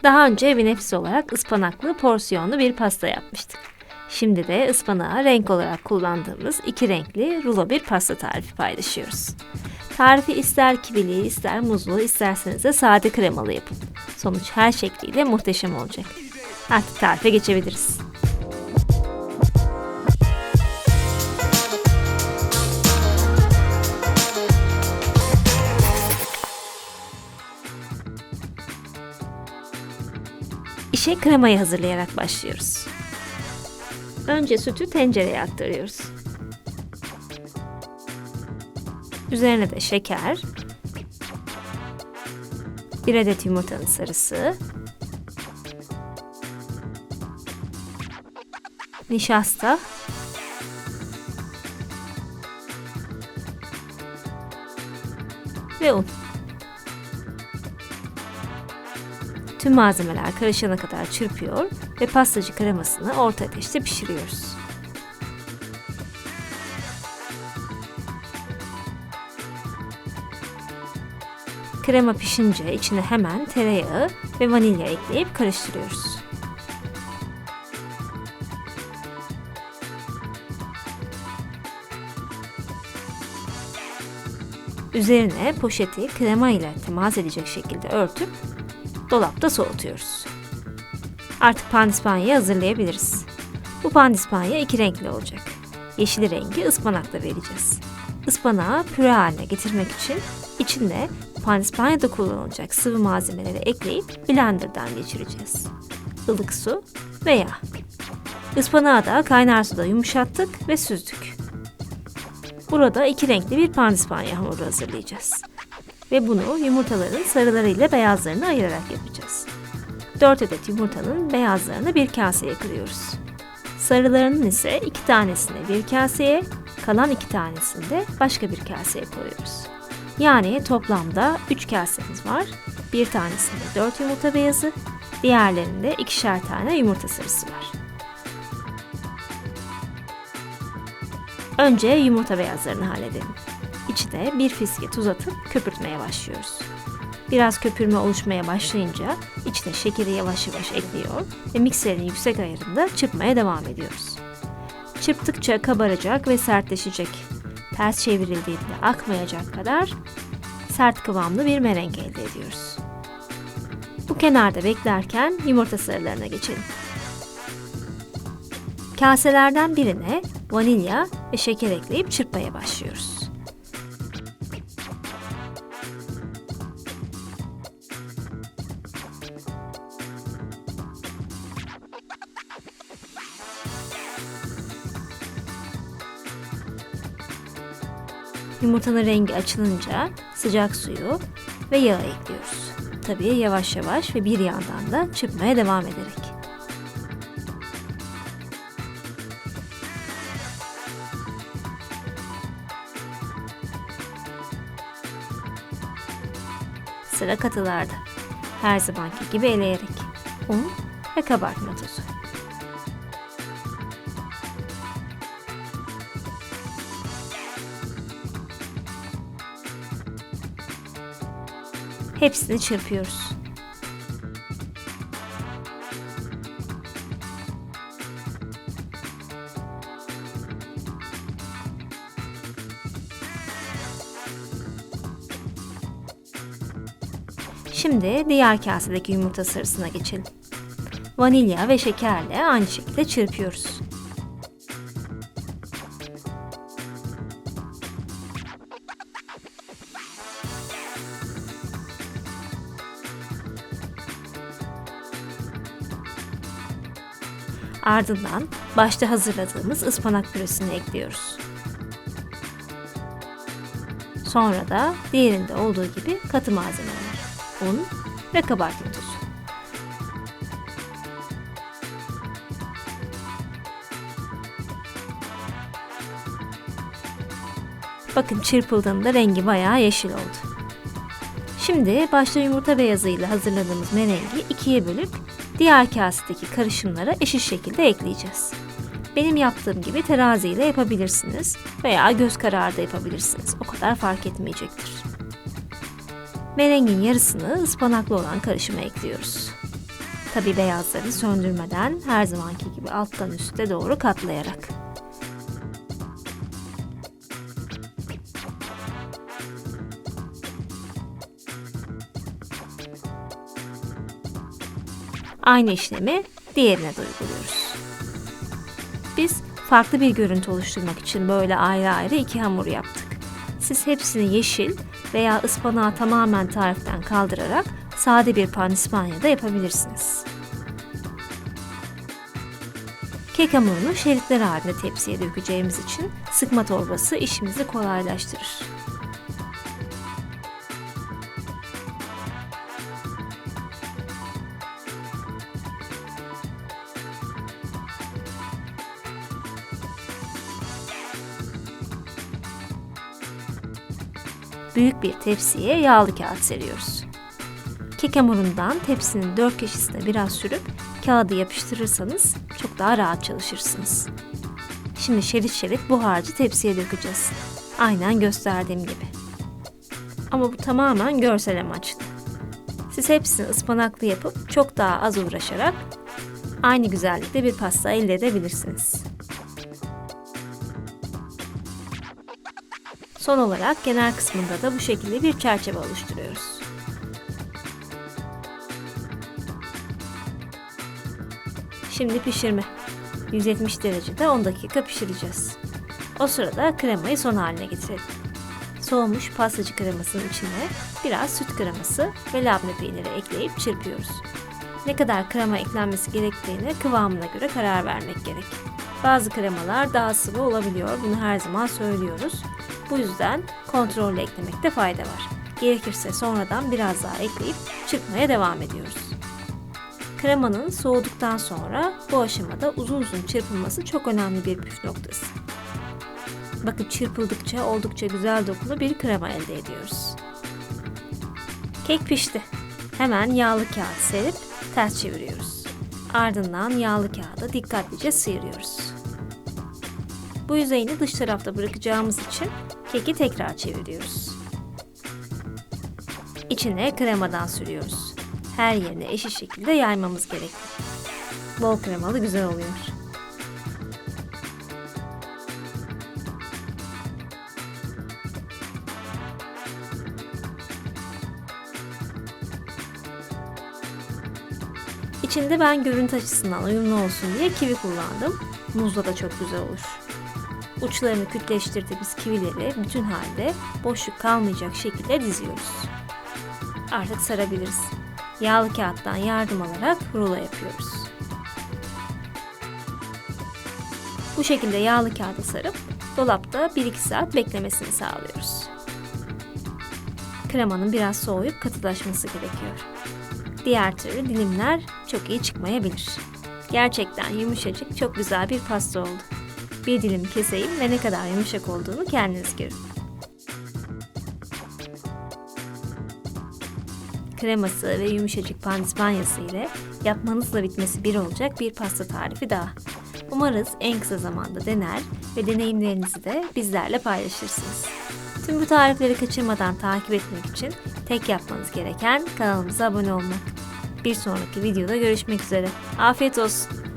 Daha önce bir nefis olarak ıspanaklı porsiyonlu bir pasta yapmıştık. Şimdi de ıspanağı renk olarak kullandığımız 2 renkli rulo bir pasta tarifi paylaşıyoruz. Tarifi ister kivili, ister muzlu, isterseniz de sade kremalı yapın. Sonuç her şekliyle muhteşem olacak. Artık tarife geçebiliriz. İşe kremayı hazırlayarak başlıyoruz. Önce sütü tencereye aktarıyoruz. Üzerine de şeker, 1 adet yumurtanın sarısı, nişasta ve un. Tüm malzemeler karışana kadar çırpıyor ve pastacı kremasını orta ateşte pişiriyoruz. Krema pişince içine hemen tereyağı ve vanilya ekleyip karıştırıyoruz. Üzerine poşeti krema ile temas edecek şekilde örtüp dolapta soğutuyoruz. Artık pandispanyayı hazırlayabiliriz. Bu pandispanya 2 renkli olacak. Yeşil rengi ıspanakla vereceğiz. Ispanağı püre haline getirmek için içinde pandispanyada kullanılacak sıvı malzemeleri ekleyip blenderdan geçireceğiz. Ilık su ve yağ. Ispanağı da kaynar suda yumuşattık ve süzdük. Burada 2 renkli bir pandispanya hamuru hazırlayacağız. Ve bunu yumurtaların sarılarıyla beyazlarını ayırarak yapacağız. 4 adet yumurtanın beyazlarını bir kaseye kırıyoruz. Sarılarının ise 2 tanesini bir kaseye, kalan 2 tanesini de başka bir kaseye koyuyoruz. Yani toplamda 3 kasemiz var. Bir tanesinde 4 yumurta beyazı, diğerlerinde 2'şer tane yumurta sarısı var. Önce yumurta beyazlarını halledelim. İçine bir fiske tuz atıp köpürtmeye başlıyoruz. Biraz köpürme oluşmaya başlayınca içine şekeri yavaş yavaş ekliyor ve mikserin yüksek ayarında çırpmaya devam ediyoruz. Çırptıkça kabaracak ve sertleşecek. Ters çevrildiğinde akmayacak kadar sert kıvamlı bir merenk elde ediyoruz. Bu kenarda beklerken yumurta sarılarına geçelim. Kaselerden birine vanilya ve şeker ekleyip çırpmaya başlıyoruz. Yumurtanın rengi açılınca sıcak suyu ve yağı ekliyoruz. Tabii yavaş yavaş ve bir yandan da çırpmaya devam ederek. Sıra katılarda. Her zamanki gibi eleyerek un ve kabartma tozu. Hepsini çırpıyoruz. Şimdi diğer kasedeki yumurta sarısına geçelim. Vanilya ve şekerle aynı şekilde çırpıyoruz. Ardından başta hazırladığımız ıspanak püresini ekliyoruz. Sonra da diğerinde olduğu gibi katı malzemeler, un ve kabartma tozu. Bakın çırpıldığında rengi bayağı yeşil oldu. Şimdi başta yumurta beyazıyla hazırladığımız merengi ikiye bölüp diğer kasedeki karışımlara eşit şekilde ekleyeceğiz. Benim yaptığım gibi teraziyle yapabilirsiniz veya göz kararı da yapabilirsiniz. O kadar fark etmeyecektir. Merengin yarısını ıspanaklı olan karışıma ekliyoruz. Tabii beyazları söndürmeden, her zamanki gibi alttan üste doğru katlayarak. Aynı işlemi diğerine de uyguluyoruz. Biz farklı bir görüntü oluşturmak için böyle ayrı ayrı iki hamur yaptık. Siz hepsini yeşil veya ıspanağı tamamen tariften kaldırarak sade bir pandispanya da yapabilirsiniz. Kek hamurunu şeritler halinde tepsiye dökeceğimiz için sıkma torbası işimizi kolaylaştırır. Büyük bir tepsiye yağlı kağıt seriyoruz. Kek hamurundan tepsinin 4 köşesine biraz sürüp kağıdı yapıştırırsanız çok daha rahat çalışırsınız. Şimdi şerit şerit bu harcı tepsiye dökeceğiz. Aynen gösterdiğim gibi. Ama bu tamamen görsel amaçlı. Siz hepsini ıspanaklı yapıp çok daha az uğraşarak aynı güzellikte bir pasta elde edebilirsiniz. Son olarak kenar kısmında da bu şekilde bir çerçeve oluşturuyoruz. Şimdi pişirme. 170 derecede 10 dakika pişireceğiz. O sırada kremayı son haline getirelim. Soğumuş pastacı kremasının içine biraz süt kreması ve labne peyniri ekleyip çırpıyoruz. Ne kadar krema eklenmesi gerektiğine kıvamına göre karar vermek gerek. Bazı kremalar daha sıvı olabiliyor, bunu her zaman söylüyoruz. Bu yüzden kontrollü eklemekte fayda var. Gerekirse sonradan biraz daha ekleyip çırpmaya devam ediyoruz. Kremanın soğuduktan sonra bu aşamada uzun uzun çırpılması çok önemli bir püf noktası. Bakın çırpıldıkça oldukça güzel dokulu bir krema elde ediyoruz. Kek pişti. Hemen yağlı kağıt serip ters çeviriyoruz. Ardından yağlı kağıdı dikkatlice sıyırıyoruz. Bu yüzeyini dış tarafta bırakacağımız için keki tekrar çeviriyoruz. İçine kremadan sürüyoruz. Her yerine eşit şekilde yaymamız gerekli. Bol kremalı güzel oluyor. İçinde ben görüntü açısından uyumlu olsun diye kivi kullandım. Muzla da çok güzel olur. Uçlarını kütleştirdiğimiz kivileri bütün halde boşluk kalmayacak şekilde diziyoruz. Artık sarabiliriz. Yağlı kağıttan yardım alarak rulo yapıyoruz. Bu şekilde yağlı kağıda sarıp dolapta 1-2 saat beklemesini sağlıyoruz. Kremanın biraz soğuyup katılaşması gerekiyor. Diğer türlü dilimler çok iyi çıkmayabilir. Gerçekten yumuşacık, çok güzel bir pasta oldu. Bir dilim keseyim ve ne kadar yumuşak olduğunu kendiniz görün. Kreması ve yumuşacık pandispanyası ile yapmanızla bitmesi bir olacak bir pasta tarifi daha. Umarız en kısa zamanda dener ve deneyimlerinizi de bizlerle paylaşırsınız. Tüm bu tarifleri kaçırmadan takip etmek için tek yapmanız gereken kanalımıza abone olmak. Bir sonraki videoda görüşmek üzere. Afiyet olsun.